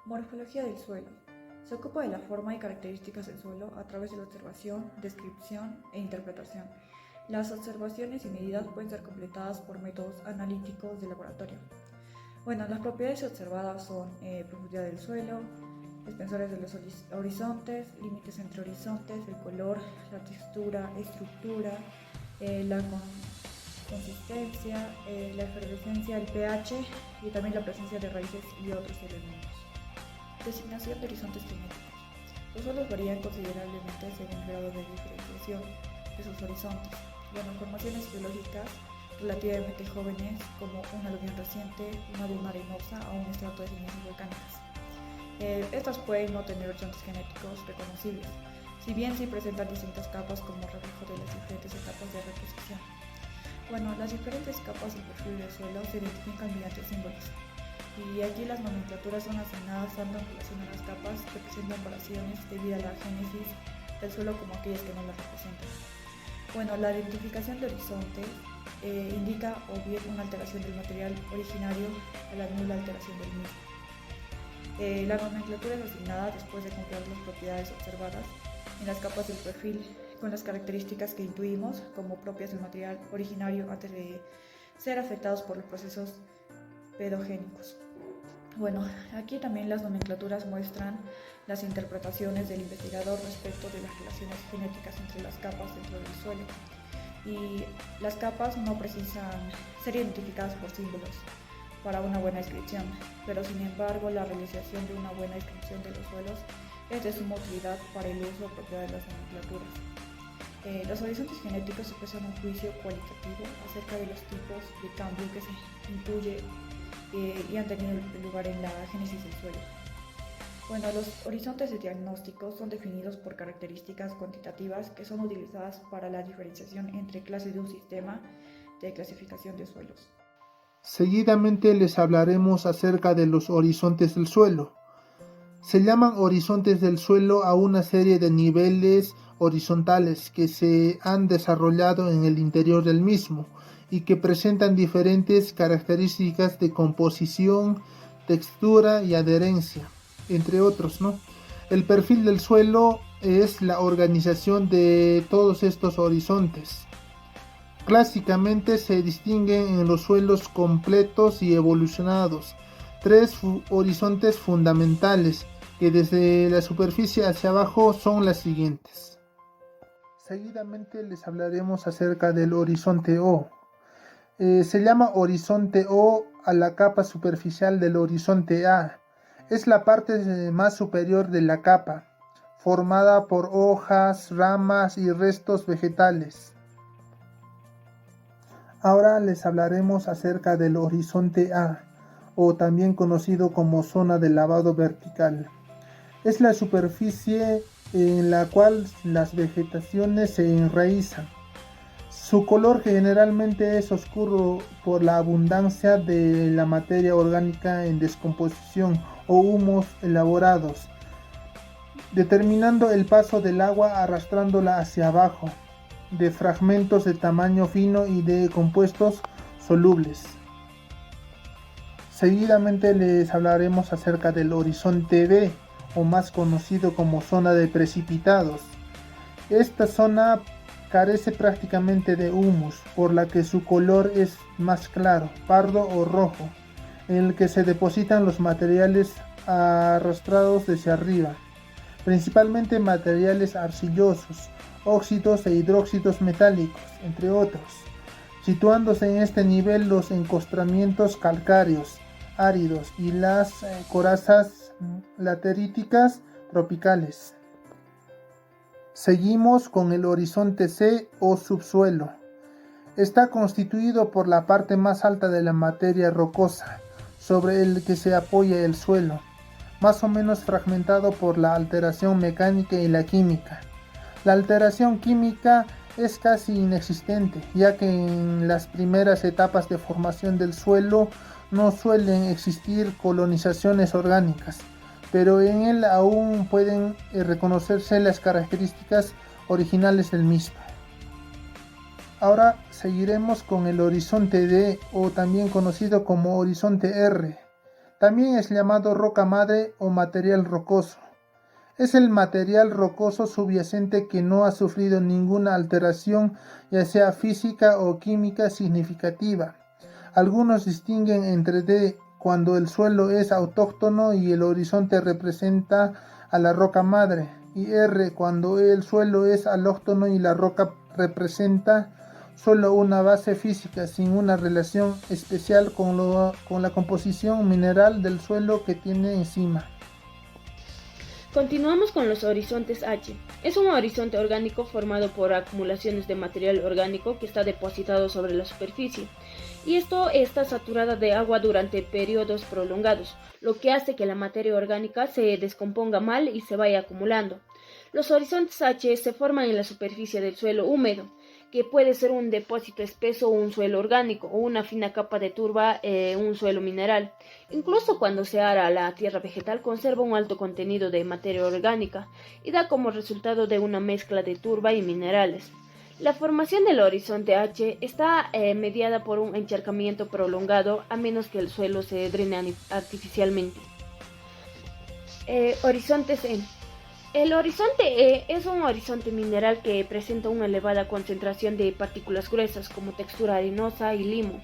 Morfología del suelo. Se ocupa de la forma y características del suelo a través de la observación, descripción e interpretación. Las observaciones y medidas pueden ser completadas por métodos analíticos de laboratorio. Las propiedades observadas son profundidad del suelo, espesores de los horizontes, límites entre horizontes, el color, la textura, estructura, la consistencia, la efervescencia, el pH y también la presencia de raíces y otros elementos. Designación de horizontes genéticos. Los suelos varían considerablemente según el grado de diferenciación de sus horizontes. Formaciones geológicas relativamente jóvenes, como una aluvión reciente, una duna arenosa o un estrato de cenizas volcánicas. Estas pueden no tener horizontes genéticos reconocibles, si bien sí presentan distintas capas como reflejo de las diferentes etapas de reposición. Las diferentes capas del perfil del suelo se identifican mediante símbolos, y aquí las nomenclaturas son asignadas tanto en relación a las capas que presentan variaciones debido a la génesis del suelo como aquellas que no las representan. La identificación de horizonte indica o bien una alteración del material originario a la nula alteración del mismo. La nomenclatura es asignada después de comprobar las propiedades observadas en las capas del perfil con las características que intuimos como propias del material originario antes de ser afectados por los procesos pedogénicos. Aquí también las nomenclaturas muestran las interpretaciones del investigador respecto de las relaciones genéticas entre las capas dentro del suelo. Y las capas no precisan ser identificadas por símbolos para una buena descripción, pero sin embargo la realización de una buena descripción de los suelos es de suma utilidad para el uso apropiado de las nomenclaturas. Los horizontes genéticos expresan un juicio cualitativo acerca de los tipos de cambio que se intuye y han tenido lugar en la génesis del suelo. Los horizontes de diagnóstico son definidos por características cuantitativas que son utilizadas para la diferenciación entre clases de un sistema de clasificación de suelos. Seguidamente les hablaremos acerca de los horizontes del suelo. Se llaman horizontes del suelo a una serie de niveles horizontales que se han desarrollado en el interior del mismo y que presentan diferentes características de composición, textura y adherencia, entre otros, ¿no? El perfil del suelo es la organización de todos estos horizontes. Clásicamente se distinguen en los suelos completos y evolucionados tres horizontes fundamentales que desde la superficie hacia abajo son las siguientes. Seguidamente les hablaremos acerca del horizonte O. Se llama horizonte O a la capa superficial del horizonte A. Es la parte más superior de la capa, formada por hojas, ramas y restos vegetales. Ahora les hablaremos acerca del horizonte A, o también conocido como zona de lavado vertical. Es la superficie en la cual las vegetaciones se enraizan. Su color generalmente es oscuro por la abundancia de la materia orgánica en descomposición o humos elaborados, determinando el paso del agua arrastrándola hacia abajo, de fragmentos de tamaño fino y de compuestos solubles. Seguidamente les hablaremos acerca del horizonte B, o más conocido como zona de precipitados. Esta zona carece prácticamente de humus, por la que su color es más claro, pardo o rojo, en el que se depositan los materiales arrastrados desde arriba, principalmente materiales arcillosos, óxidos e hidróxidos metálicos, entre otros, situándose en este nivel los encostramientos calcáreos áridos y las corazas lateríticas tropicales. Seguimos con el horizonte C o subsuelo. Está constituido por la parte más alta de la materia rocosa, sobre el que se apoya el suelo, más o menos fragmentado por la alteración mecánica y la química. La alteración química es casi inexistente, ya que en las primeras etapas de formación del suelo no suelen existir colonizaciones orgánicas, pero en él aún pueden reconocerse las características originales del mismo. Ahora seguiremos con el horizonte D, o también conocido como horizonte R. También es llamado roca madre o material rocoso. Es el material rocoso subyacente que no ha sufrido ninguna alteración, ya sea física o química significativa. Algunos distinguen entre D cuando el suelo es autóctono y el horizonte representa a la roca madre, y R cuando el suelo es alóctono y la roca representa solo una base física sin una relación especial con la composición mineral del suelo que tiene encima. Continuamos con los horizontes H. Es un horizonte orgánico formado por acumulaciones de material orgánico que está depositado sobre la superficie, y esto está saturada de agua durante periodos prolongados, lo que hace que la materia orgánica se descomponga mal y se vaya acumulando. Los horizontes H se forman en la superficie del suelo húmedo, que puede ser un depósito espeso o un suelo orgánico, o una fina capa de turba, un suelo mineral. Incluso cuando se ara la tierra vegetal conserva un alto contenido de materia orgánica y da como resultado de una mezcla de turba y minerales. La formación del horizonte H está mediada por un encharcamiento prolongado, a menos que el suelo se drene artificialmente. Horizontes E. El horizonte E es un horizonte mineral que presenta una elevada concentración de partículas gruesas como textura arenosa y limo.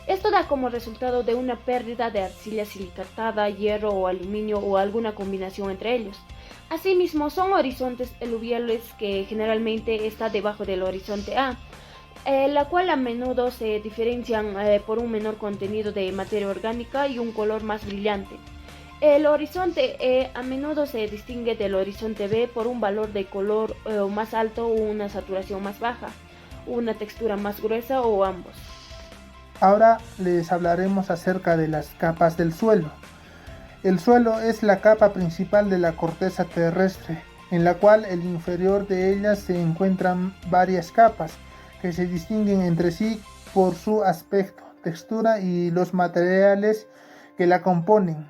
Esto da como resultado de una pérdida de arcilla silicatada, hierro o aluminio o alguna combinación entre ellos. Asimismo, son horizontes eluviales que generalmente está debajo del horizonte A, la cual a menudo se diferencian por un menor contenido de materia orgánica y un color más brillante. El horizonte E a menudo se distingue del horizonte B por un valor de color más alto o una saturación más baja, una textura más gruesa o ambos. Ahora les hablaremos acerca de las capas del suelo. El suelo es la capa principal de la corteza terrestre, en la cual el inferior de ella se encuentran varias capas que se distinguen entre sí por su aspecto, textura y los materiales que la componen.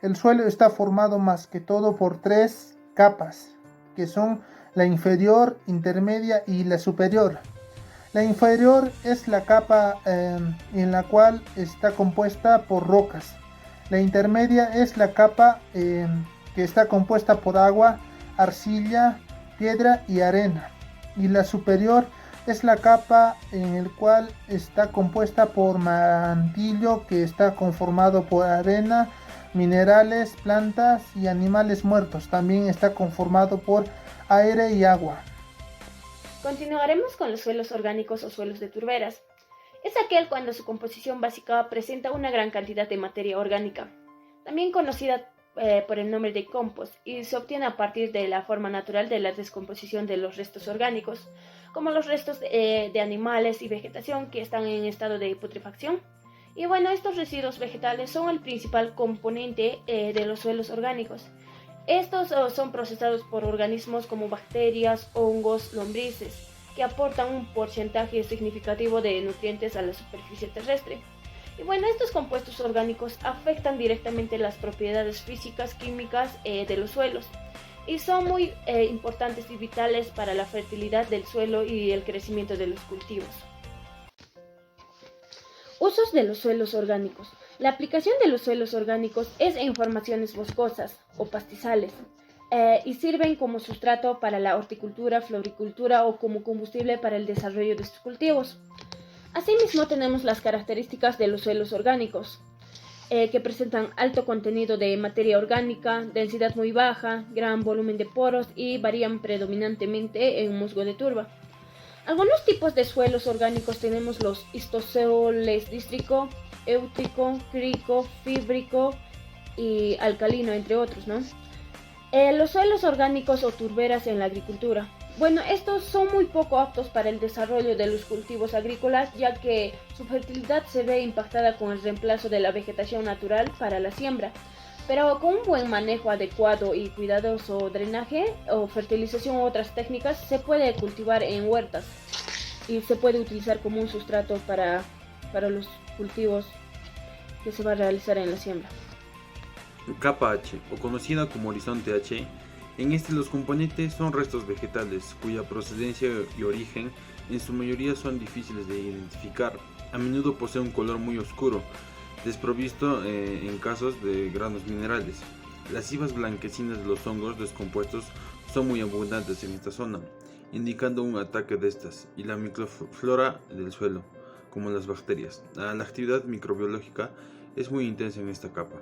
El suelo está formado más que todo por 3 capas, que son la inferior, intermedia y la superior. La inferior es la capa en la cual está compuesta por rocas. La intermedia es la capa que está compuesta por agua, arcilla, piedra y arena. Y la superior es la capa en la cual está compuesta por mantillo, que está conformado por arena, minerales, plantas y animales muertos. También está conformado por aire y agua. Continuaremos con los suelos orgánicos o suelos de turberas. Es aquel cuando su composición básica presenta una gran cantidad de materia orgánica, también conocida por el nombre de compost, y se obtiene a partir de la forma natural de la descomposición de los restos orgánicos, como los restos de animales y vegetación que están en estado de putrefacción. Y bueno, estos residuos vegetales son el principal componente de los suelos orgánicos. Estos son procesados por organismos como bacterias, hongos, lombrices, que aportan un porcentaje significativo de nutrientes a la superficie terrestre. Y bueno, estos compuestos orgánicos afectan directamente las propiedades físicas, químicas de los suelos, y son muy importantes y vitales para la fertilidad del suelo y el crecimiento de los cultivos. Usos de los suelos orgánicos. La aplicación de los suelos orgánicos es en formaciones boscosas o pastizales y sirven como sustrato para la horticultura, floricultura o como combustible para el desarrollo de estos cultivos. Asimismo, tenemos las características de los suelos orgánicos, que presentan alto contenido de materia orgánica, densidad muy baja, gran volumen de poros y varían predominantemente en musgo de turba. Algunos tipos de suelos orgánicos tenemos los histosolesdístrico, éutrico, críco, fíbrico y alcalino, entre otros, ¿no? Los suelos orgánicos o turberas en la agricultura. Bueno, estos son muy poco aptos para el desarrollo de los cultivos agrícolas, ya que su fertilidad se ve impactada con el reemplazo de la vegetación natural para la siembra. Pero con un buen manejo adecuado y cuidadoso drenaje o fertilización u otras técnicas se puede cultivar en huertas y se puede utilizar como un sustrato para los cultivos que se va a realizar en la siembra. Capa H, o conocida como horizonte H, en este los componentes son restos vegetales, cuya procedencia y origen en su mayoría son difíciles de identificar. A menudo posee un color muy oscuro, desprovisto en casos de granos minerales. Las hifas blanquecinas de los hongos descompuestos son muy abundantes en esta zona, indicando un ataque de estas y la microflora del suelo, como las bacterias. La actividad microbiológica es muy intensa en esta capa.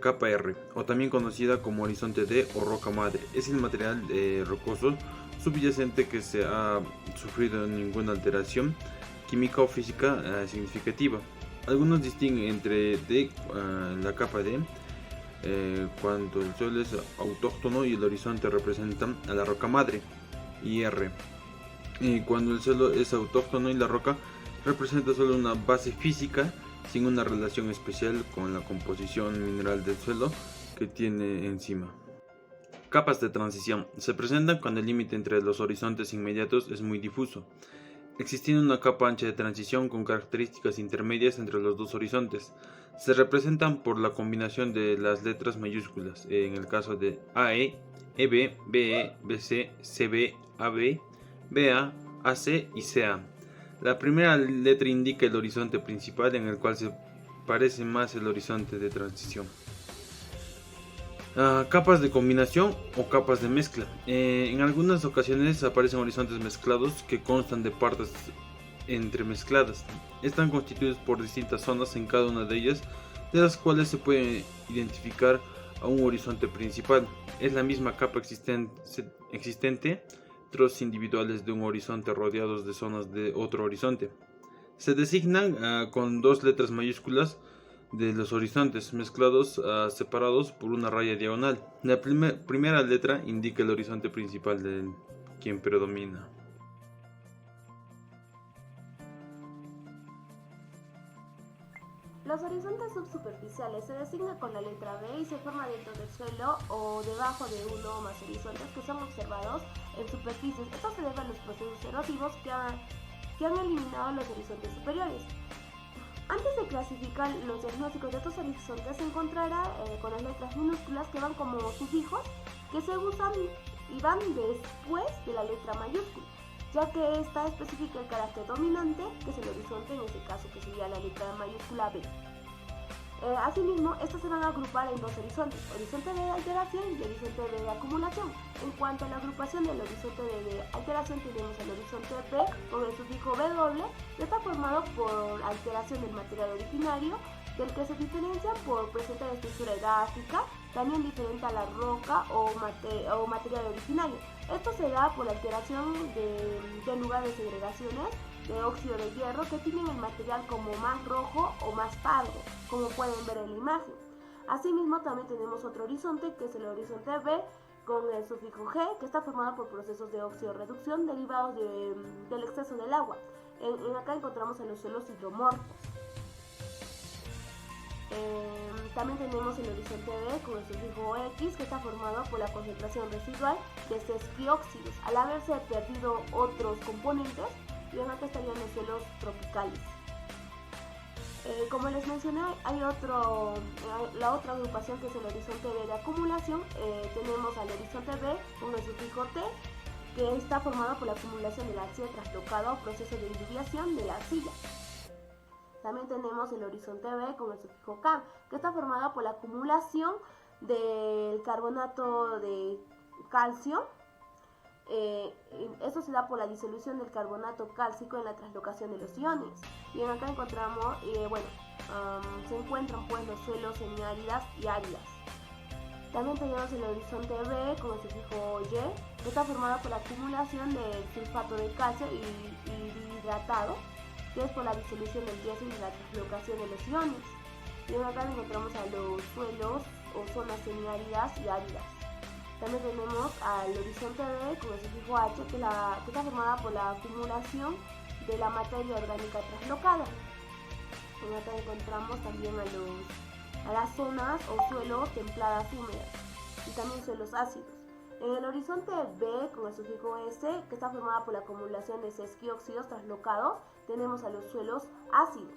Capa R, o también conocida como horizonte D o roca madre, es el material rocoso subyacente que se ha sufrido ninguna alteración química o física significativa. Algunos distinguen entre la capa D cuando el suelo es autóctono y el horizonte representa a la roca madre, y R cuando el suelo es autóctono y la roca representa solo una base física sin una relación especial con la composición mineral del suelo que tiene encima. Capas de transición se presentan cuando el límite entre los horizontes inmediatos es muy difuso, existiendo una capa ancha de transición con características intermedias entre los dos horizontes. Se representan por la combinación de las letras mayúsculas, en el caso de AE, EB, BE, BC, CB, AB, BA, AC y CA. La primera letra indica el horizonte principal, en el cual se parece más el horizonte de transición. Capas de combinación o capas de mezcla. En algunas ocasiones aparecen horizontes mezclados que constan de partes entremezcladas. Están constituidos por distintas zonas en cada una de ellas, de las cuales se puede identificar a un horizonte principal. Es la misma capa existente, trozos individuales de un horizonte rodeados de zonas de otro horizonte. Se designan con dos letras mayúsculas de los horizontes mezclados separados por una raya diagonal. La primera letra indica el horizonte principal de quien predomina. Los horizontes subsuperficiales se designan con la letra B y se forma dentro del suelo o debajo de uno o más horizontes que son observados en superficies. Esto se debe a los procesos erosivos que han eliminado los horizontes superiores. Antes de clasificar los diagnósticos de estos horizontes se encontrará con las letras minúsculas que van como sufijos que se usan y van después de la letra mayúscula, ya que esta especifica el carácter dominante, que es el horizonte, en este caso que sería la letra mayúscula B. Asimismo, estos se van a agrupar en dos horizontes, horizonte de alteración y horizonte de acumulación. En cuanto a la agrupación del horizonte de alteración, tenemos el horizonte B con el sufijo W, que está formado por alteración del material originario, del que se diferencia por presentar estructura edáfica, también diferente a la roca o material originario. Esto se da por la alteración del lugar de segregaciones de óxido de hierro que tienen el material como más rojo o más pardo, como pueden ver en la imagen. Asimismo, también tenemos otro horizonte que es el horizonte B con el sufijo G, que está formado por procesos de oxidorreducción derivados del exceso del agua. Acá encontramos en los suelos hidromorfos. También tenemos el horizonte B con el sufijo X, que está formado por la concentración residual de sesquióxidos, al haberse perdido otros componentes, y acá estarían los suelos tropicales. Como les mencioné, hay la otra agrupación que es el horizonte B de acumulación. Tenemos al horizonte B con el sufijo T, que está formado por la acumulación de la arcilla traslocada o proceso de diluviación de la arcilla. También tenemos el horizonte B con el sufijo K, que está formado por la acumulación del carbonato de calcio. Esto se da por la disolución del carbonato cálcico en la translocación de los iones. Y acá encontramos, se encuentran pues los suelos semiáridas y áridas. También tenemos el horizonte B con el sufijo Y, que está formado por la acumulación del sulfato de calcio y hidratado, que es por la disolución del diésel y la translocación de los iones. Y acá encontramos a los suelos o zonas semiáridas y áridas. También tenemos al horizonte B con el sufijo H, que está formada por la acumulación de la materia orgánica traslocada. Acá encontramos también a las zonas o suelos templadas húmedas y también suelos ácidos. En el horizonte B con el sufijo S, que está formada por la acumulación de sesquióxidos traslocados, tenemos a los suelos ácidos.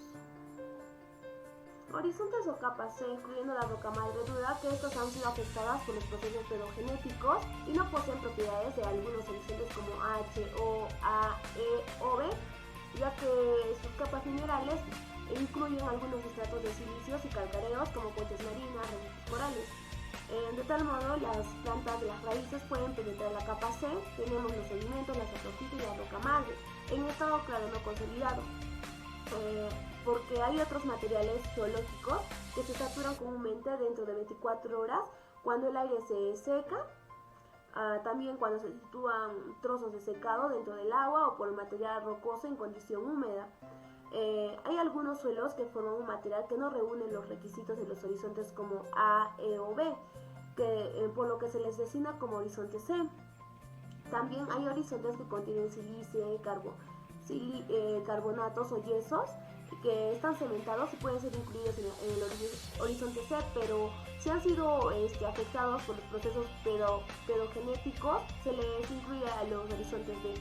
Horizontes o capas C, incluyendo la roca madre dura, que estos han sido afectadas por los procesos pedogenéticos y no poseen propiedades de algunos horizontes como H, O, A, E o B, ya que sus capas minerales incluyen algunos estratos de silicios y calcáreos como conchas marinas, relieves corales. De tal modo, las plantas de las raíces pueden penetrar la capa C, tenemos los sedimentos, la saprofita y la roca madre, en estado claro no consolidado, porque hay otros materiales geológicos que se saturan comúnmente dentro de 24 horas cuando el aire se seca, también cuando se sitúan trozos de secado dentro del agua o por el material rocoso en condición húmeda. Hay algunos suelos que forman un material que no reúne los requisitos de los horizontes como A, E o B, por lo que se les designa como horizonte C. También hay horizontes que contienen silicio, carbonatos o yesos que están cementados y pueden ser incluidos en el horizonte C, pero si han sido afectados por los procesos pedogenéticos, se les incluye a los horizontes D.